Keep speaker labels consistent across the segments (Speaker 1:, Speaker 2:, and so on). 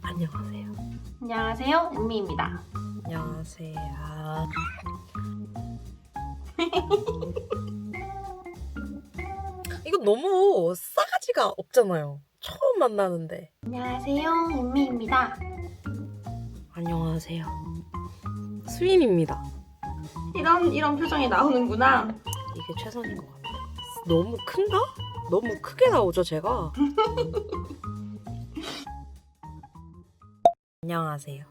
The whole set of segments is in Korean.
Speaker 1: 안녕하세요.
Speaker 2: 안녕하세요, 은미입니다.
Speaker 1: 안녕하세요. 이거 너무 싸가지가 없잖아요. 처음 만나는데.
Speaker 2: 안녕하세요, 은미입니다.
Speaker 1: 안녕하세요. 수인입니다.
Speaker 2: 이런 표정이 나오는구나.
Speaker 1: 이게 최선인 것 같아요. 너무 큰가? 너무 크게 나오죠, 제가? 안녕하세요.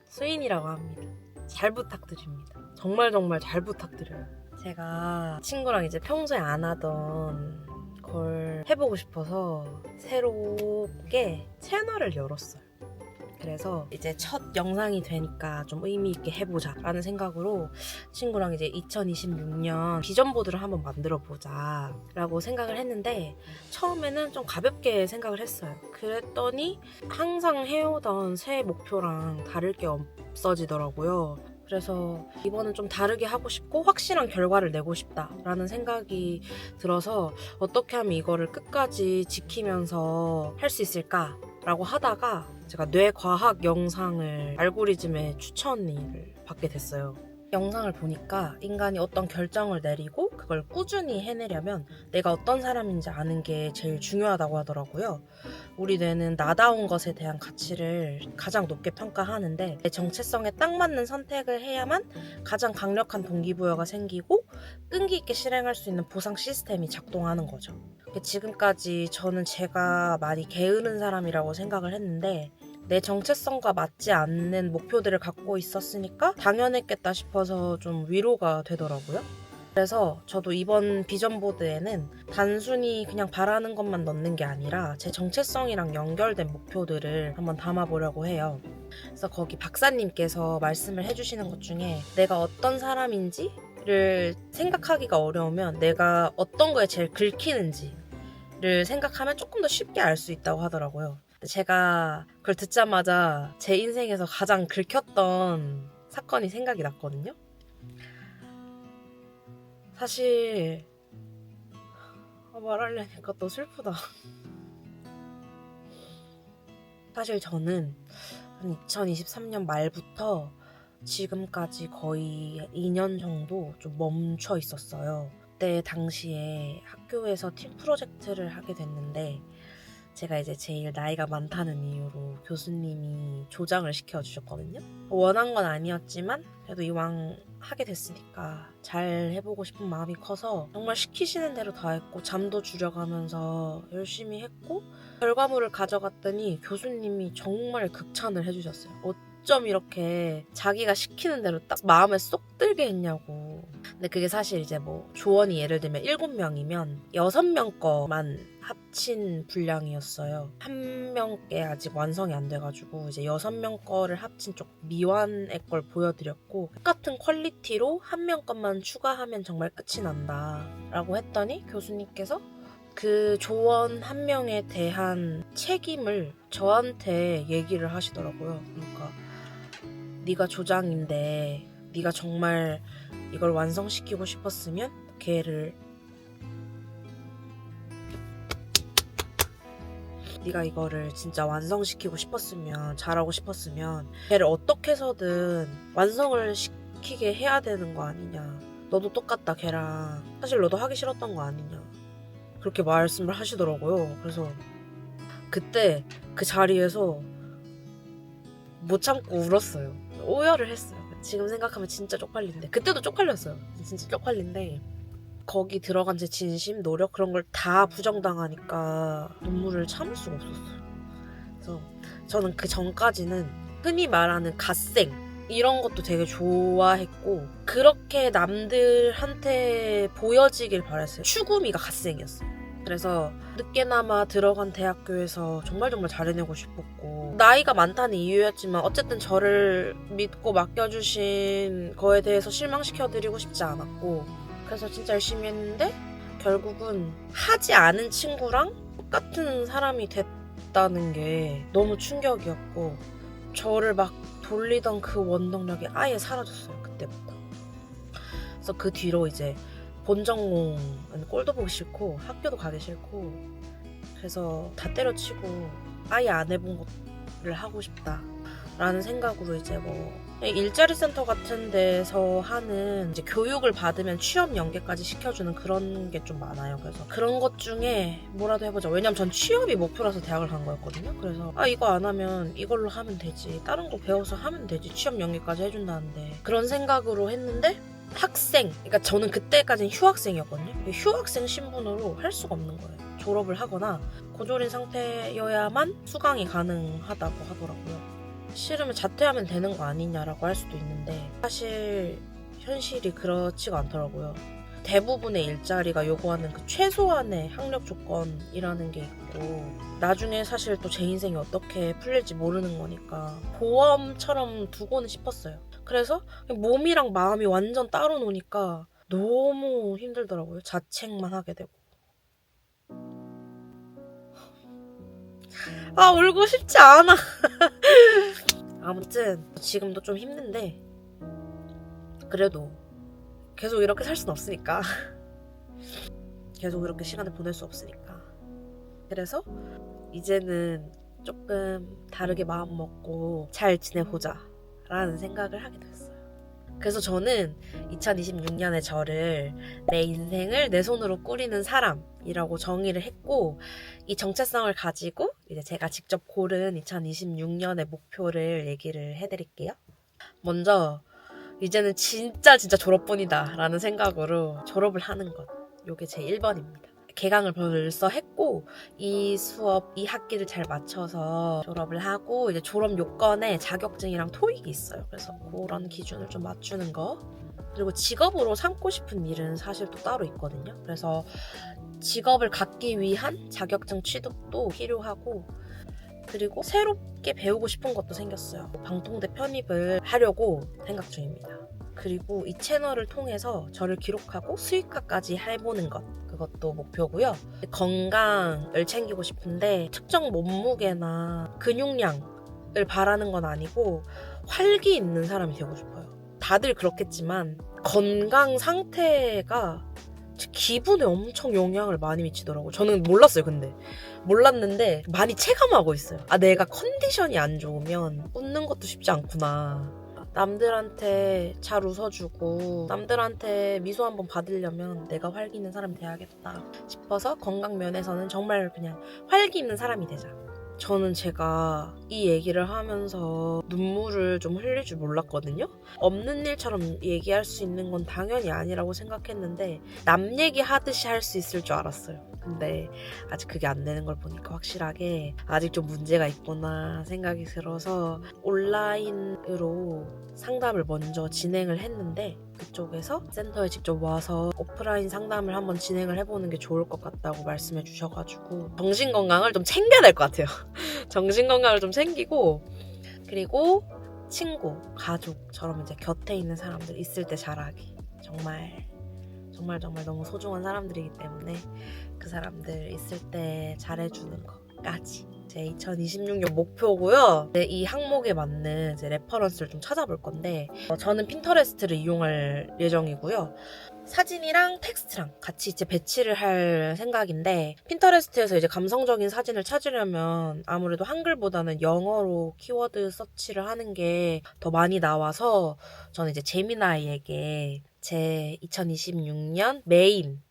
Speaker 1: 수인이라고 합니다. 잘 부탁드립니다. 정말 잘 부탁드려요. 제가 친구랑 이제 평소에 안 하던 걸 해보고 싶어서 새롭게 채널을 열었어요. 그래서 이제 첫 영상이 되니까 좀 의미 있게 해보자 라는 생각으로 친구랑 이제 2026년 비전보드를 한번 만들어 보자 라고 생각을 했는데, 처음에는 좀 가볍게 생각을 했어요. 그랬더니 항상 해오던 새해 목표랑 다를 게 없어지더라고요. 그래서 이번은 좀 다르게 하고 싶고 확실한 결과를 내고 싶다라는 생각이 들어서 어떻게 하면 이거를 끝까지 지키면서 할 수 있을까라고 하다가 제가 뇌과학 영상을 알고리즘의 추천을 받게 됐어요. 영상을 보니까 인간이 어떤 결정을 내리고 그걸 꾸준히 해내려면 내가 어떤 사람인지 아는 게 제일 중요하다고 하더라고요. 우리 뇌는 나다운 것에 대한 가치를 가장 높게 평가하는데, 내 정체성에 딱 맞는 선택을 해야만 가장 강력한 동기부여가 생기고 끈기 있게 실행할 수 있는 보상 시스템이 작동하는 거죠. 지금까지 저는 제가 많이 게으른 사람이라고 생각을 했는데, 내 정체성과 맞지 않는 목표들을 갖고 있었으니까 당연했겠다 싶어서 좀 위로가 되더라고요. 그래서 저도 이번 비전보드에는 단순히 그냥 바라는 것만 넣는 게 아니라 제 정체성이랑 연결된 목표들을 한번 담아보려고 해요. 그래서 거기 박사님께서 말씀을 해주시는 것 중에 내가 어떤 사람인지를 생각하기가 어려우면 내가 어떤 거에 제일 긁히는지를 생각하면 조금 더 쉽게 알 수 있다고 하더라고요. 제가 그걸 듣자마자 제 인생에서 가장 긁혔던 사건이 생각이 났거든요. 사실 말하려니까 또 슬프다. 사실 저는 한 2023년 말부터 지금까지 거의 2년 정도 좀 멈춰 있었어요. 그때 당시에 학교에서 팀 프로젝트를 하게 됐는데, 제가 이제 제일 나이가 많다는 이유로 교수님이 조장을 시켜주셨거든요. 원한 건 아니었지만 그래도 이왕 하게 됐으니까 잘 해보고 싶은 마음이 커서 정말 시키시는 대로 다 했고, 잠도 줄여가면서 열심히 했고, 결과물을 가져갔더니 교수님이 정말 극찬을 해주셨어요. 어쩜 이렇게 자기가 시키는 대로 딱 마음에 쏙 들게 했냐고. 근데 그게 사실 이제 뭐 조원이 예를 들면 7명이면 6명 거만 합친 분량이었어요. 한 명께 아직 완성이 안 돼가지고 이제 6명 거를 합친 쪽 미완의 걸 보여드렸고, 똑같은 퀄리티로 한 명 것만 추가하면 정말 끝이 난다 라고 했더니 교수님께서 그 조원 한 명에 대한 책임을 저한테 얘기를 하시더라고요. 그러니까 네가 조장인데 네가 정말 이걸 완성시키고 싶었으면 걔를, 네가 이거를 진짜 완성시키고 싶었으면, 잘하고 싶었으면 걔를 어떻게 해서든 완성을 시키게 해야 되는 거 아니냐. 너도 똑같다 걔랑. 사실 너도 하기 싫었던 거 아니냐. 그렇게 말씀을 하시더라고요. 그래서 그때 그 자리에서 못 참고 울었어요. 오열을 했어요. 지금 생각하면 진짜 쪽팔린데, 그때도 쪽팔렸어요. 진짜 쪽팔린데 거기 들어간 제 진심, 노력 그런 걸 다 부정당하니까 눈물을 참을 수가 없었어요. 그래서 저는 그 전까지는 흔히 말하는 갓생 이런 것도 되게 좋아했고, 그렇게 남들한테 보여지길 바랬어요. 추구미가 갓생이었어요. 그래서 늦게나마 들어간 대학교에서 정말 잘해내고 싶었고, 나이가 많다는 이유였지만 어쨌든 저를 믿고 맡겨주신 거에 대해서 실망시켜드리고 싶지 않았고, 그래서 진짜 열심히 했는데 결국은 하지 않은 친구랑 똑같은 사람이 됐다는 게 너무 충격이었고, 저를 막 돌리던 그 원동력이 아예 사라졌어요. 그때부터. 그래서 그 뒤로 이제 본전공은 꼴도 보기 싫고 학교도 가기 싫고, 그래서 다 때려치고 아예 안 해본 일을 하고 싶다라는 생각으로 이제 뭐 일자리 센터 같은 데서 하는 이제 교육을 받으면 취업 연계까지 시켜주는 그런 게 좀 많아요. 그래서 그런 것 중에 뭐라도 해보자. 왜냐면 전 취업이 목표라서 대학을 간 거였거든요. 그래서 이거 안 하면 이걸로 하면 되지. 다른 거 배워서 하면 되지. 취업 연계까지 해준다는데. 그런 생각으로 했는데 학생, 그러니까 저는 그때까지는 휴학생이었거든요. 휴학생 신분으로 할 수가 없는 거예요. 졸업을 하거나 고졸인 상태여야만 수강이 가능하다고 하더라고요. 싫으면 자퇴하면 되는 거 아니냐라고 할 수도 있는데 사실 현실이 그렇지가 않더라고요. 대부분의 일자리가 요구하는 그 최소한의 학력 조건이라는 게 있고 나중에 사실 또 제 인생이 어떻게 풀릴지 모르는 거니까 보험처럼 두고는 싶었어요. 그래서 몸이랑 마음이 완전 따로 노니까 너무 힘들더라고요. 자책만 하게 되고. 울고 싶지 않아. 아무튼 지금도 좀 힘든데 그래도 계속 이렇게 살 순 없으니까 계속 이렇게 시간을 보낼 수 없으니까 그래서 이제는 조금 다르게 마음 먹고 잘 지내보자 라는 생각을 하게 됐어요. 그래서 저는 2026년에 저를 내 인생을 내 손으로 꾸리는 사람이라고 정의를 했고 이 정체성을 가지고 이제 제가 직접 고른 2026년의 목표를 얘기를 해드릴게요. 먼저 이제는 진짜 졸업뿐이다 라는 생각으로 졸업을 하는 것. 요게 제 1번입니다. 개강을 벌써 했고 이 수업, 이 학기를 잘 맞춰서 졸업을 하고 이제 졸업 요건에 자격증이랑 토익이 있어요. 그래서 그런 기준을 좀 맞추는 거. 그리고 직업으로 삼고 싶은 일은 사실 또 따로 있거든요. 그래서 직업을 갖기 위한 자격증 취득도 필요하고 그리고 새롭게 배우고 싶은 것도 생겼어요. 방통대 편입을 하려고 생각 중입니다. 그리고 이 채널을 통해서 저를 기록하고 수익화까지 해보는 것. 그것도 목표고요. 건강을 챙기고 싶은데 특정 몸무게나 근육량을 바라는 건 아니고 활기 있는 사람이 되고 싶어요. 다들 그렇겠지만 건강 상태가 기분에 엄청 영향을 많이 미치더라고요. 저는 몰랐어요, 근데. 몰랐는데 많이 체감하고 있어요. 내가 컨디션이 안 좋으면 웃는 것도 쉽지 않구나. 남들한테 잘 웃어주고 남들한테 미소 한번 받으려면 내가 활기 있는 사람이 돼야겠다 싶어서 건강 면에서는 정말 그냥 활기 있는 사람이 되자. 저는 제가 이 얘기를 하면서 눈물을 좀 흘릴 줄 몰랐거든요. 없는 일처럼 얘기할 수 있는 건 당연히 아니라고 생각했는데 남 얘기하듯이 할 수 있을 줄 알았어요. 근데 아직 그게 안 되는 걸 보니까 확실하게 아직 좀 문제가 있구나 생각이 들어서 온라인으로 상담을 먼저 진행을 했는데 그쪽에서 센터에 직접 와서 오프라인 상담을 한번 진행을 해보는 게 좋을 것 같다고 말씀해 주셔가지고 정신건강을 좀 챙겨야 될 것 같아요. 정신건강을 좀 챙기고 그리고 친구, 가족처럼 이제 곁에 있는 사람들 있을 때 잘하기 정말 너무 소중한 사람들이기 때문에 그 사람들 있을 때 잘해주는 것까지 제 2026년 목표고요. 이 항목에 맞는 이제 레퍼런스를 좀 찾아볼 건데 저는 핀터레스트를 이용할 예정이고요. 사진이랑 텍스트랑 같이 이제 배치를 할 생각인데 핀터레스트에서 이제 감성적인 사진을 찾으려면 아무래도 한글보다는 영어로 키워드 서치를 하는 게 더 많이 나와서 저는 이제 제미나이에게 제 2026년 메인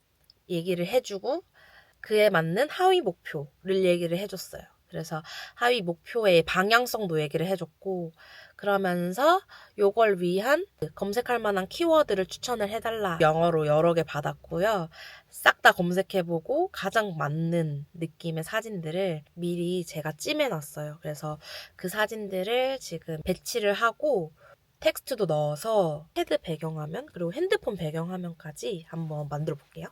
Speaker 1: 얘기를 해주고 그에 맞는 하위 목표를 얘기를 해줬어요. 그래서 하위 목표의 방향성도 얘기를 해줬고 그러면서 요걸 위한 검색할 만한 키워드를 추천을 해달라. 영어로 여러 개 받았고요. 싹 다 검색해보고 가장 맞는 느낌의 사진들을 미리 제가 찜해놨어요. 그래서 그 사진들을 지금 배치를 하고 텍스트도 넣어서 헤드 배경화면 그리고 핸드폰 배경화면까지 한번 만들어 볼게요.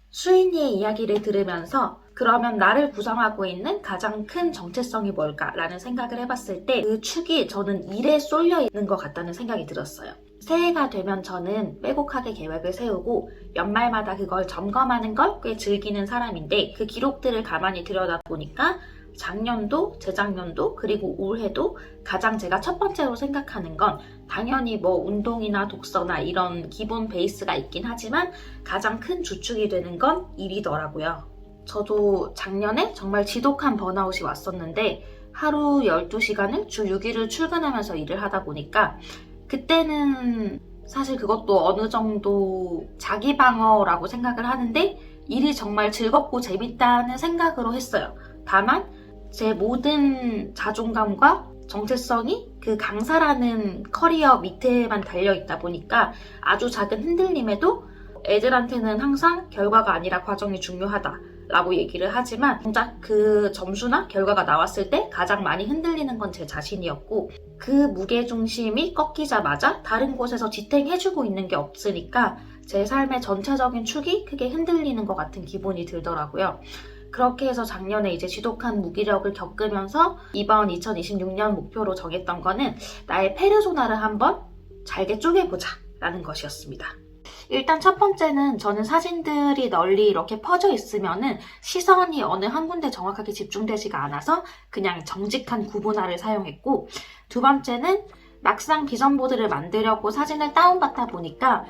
Speaker 2: 수인이의 이야기를 들으면서 그러면 나를 구성하고 있는 가장 큰 정체성이 뭘까라는 생각을 해봤을 때 그 축이 저는 일에 쏠려 있는 것 같다는 생각이 들었어요. 새해가 되면 저는 빼곡하게 계획을 세우고 연말마다 그걸 점검하는 걸 꽤 즐기는 사람인데 그 기록들을 가만히 들여다보니까 작년도, 재작년도, 그리고 올해도 가장 제가 첫 번째로 생각하는 건 당연히 뭐 운동이나 독서나 이런 기본 베이스가 있긴 하지만 가장 큰 주축이 되는 건 일이더라고요. 저도 작년에 정말 지독한 번아웃이 왔었는데 하루 12시간을 주 6일을 출근하면서 일을 하다 보니까 그때는 사실 그것도 어느 정도 자기 방어라고 생각을 하는데 일이 정말 즐겁고 재밌다는 생각으로 했어요. 다만 제 모든 자존감과 정체성이 그 강사라는 커리어 밑에만 달려있다 보니까 아주 작은 흔들림에도 애들한테는 항상 결과가 아니라 과정이 중요하다 라고 얘기를 하지만 정작 그 점수나 결과가 나왔을 때 가장 많이 흔들리는 건 제 자신이었고 그 무게중심이 꺾이자마자 다른 곳에서 지탱해주고 있는 게 없으니까 제 삶의 전체적인 축이 크게 흔들리는 것 같은 기분이 들더라고요. 그렇게 해서 작년에 이제 지독한 무기력을 겪으면서 이번 2026년 목표로 정했던 거는 나의 페르소나를 한번 잘게 쪼개보자 라는 것이었습니다. 일단 첫 번째는 저는 사진들이 널리 이렇게 퍼져 있으면은 시선이 어느 한 군데 정확하게 집중되지가 않아서 그냥 정직한 구분화를 사용했고, 두 번째는 막상 비전보드를 만들려고 사진을 다운받다 보니까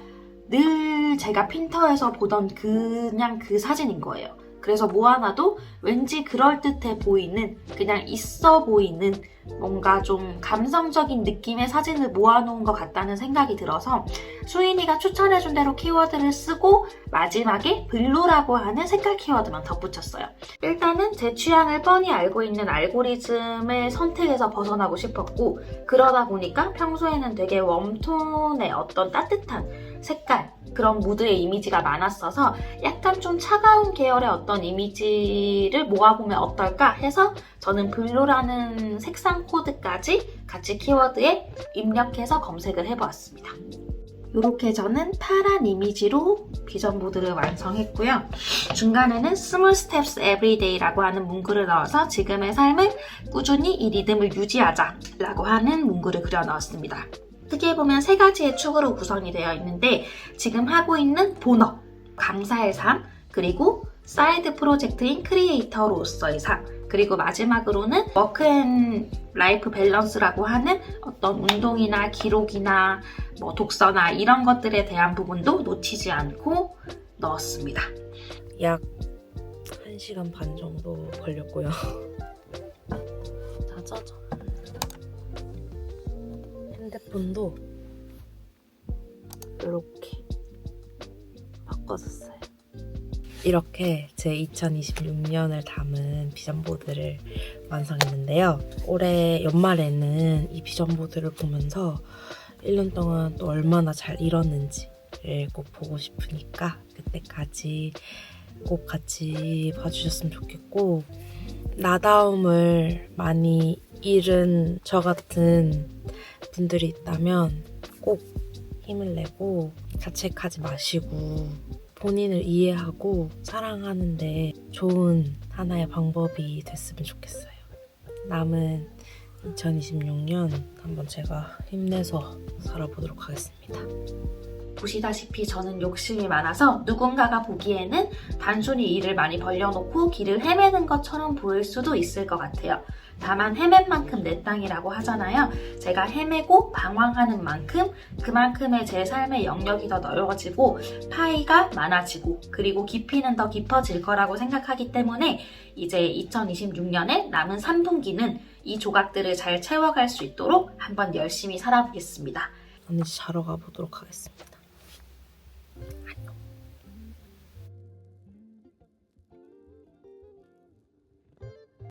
Speaker 2: 늘 제가 핀터에서 보던 그냥 그 사진인 거예요. 그래서 모아놔도 왠지 그럴듯해 보이는, 그냥 있어 보이는 뭔가 좀 감성적인 느낌의 사진을 모아놓은 것 같다는 생각이 들어서 수인이가 추천해준 대로 키워드를 쓰고 마지막에 블루라고 하는 색깔 키워드만 덧붙였어요. 일단은 제 취향을 뻔히 알고 있는 알고리즘을 선택해서 벗어나고 싶었고, 그러다 보니까 평소에는 되게 웜톤의 어떤 따뜻한 색깔, 그런 무드의 이미지가 많았어서 약간 좀 차가운 계열의 어떤 이미지를 모아보면 어떨까 해서 저는 블루라는 색상 코드까지 같이 키워드에 입력해서 검색을 해보았습니다. 이렇게 저는 파란 이미지로 비전보드를 완성했고요. 중간에는 Small Steps Every Day라고 하는 문구를 넣어서 지금의 삶을 꾸준히 이 리듬을 유지하자라고 하는 문구를 그려 넣었습니다. 크게 보면 세 가지의 축으로 구성이 되어 있는데 지금 하고 있는 본업, 강사의 삶, 그리고 사이드 프로젝트인 크리에이터로서의 삶, 그리고 마지막으로는 워크 앤 라이프 밸런스라고 하는 어떤 운동이나 기록이나 뭐 독서나 이런 것들에 대한 부분도 놓치지 않고 넣었습니다.
Speaker 1: 약 1시간 반 정도 걸렸고요. 짜자잔. 핸드폰도 이렇게 바꿔줬어요. 이렇게 제 2026년을 담은 비전보드를 완성했는데요. 올해 연말에는 이 비전보드를 보면서 1년 동안 또 얼마나 잘 이뤘는지를 꼭 보고 싶으니까 그때까지 꼭 같이 봐주셨으면 좋겠고, 나다움을 많이 잃은 저 같은 분들이 있다면 꼭 힘을 내고 자책하지 마시고 본인을 이해하고 사랑하는데 좋은 하나의 방법이 됐으면 좋겠어요. 남은 2026년 한번 제가 힘내서 살아보도록 하겠습니다.
Speaker 2: 보시다시피 저는 욕심이 많아서 누군가가 보기에는 단순히 일을 많이 벌려놓고 길을 헤매는 것처럼 보일 수도 있을 것 같아요. 다만 헤맨 만큼 내 땅이라고 하잖아요. 제가 헤매고 방황하는 만큼 그만큼의 제 삶의 영역이 더 넓어지고 파이가 많아지고 그리고 깊이는 더 깊어질 거라고 생각하기 때문에 이제 2026년에 남은 3분기는 이 조각들을 잘 채워갈 수 있도록 한번 열심히 살아보겠습니다.
Speaker 1: 저는 이제 자러 가보도록 하겠습니다.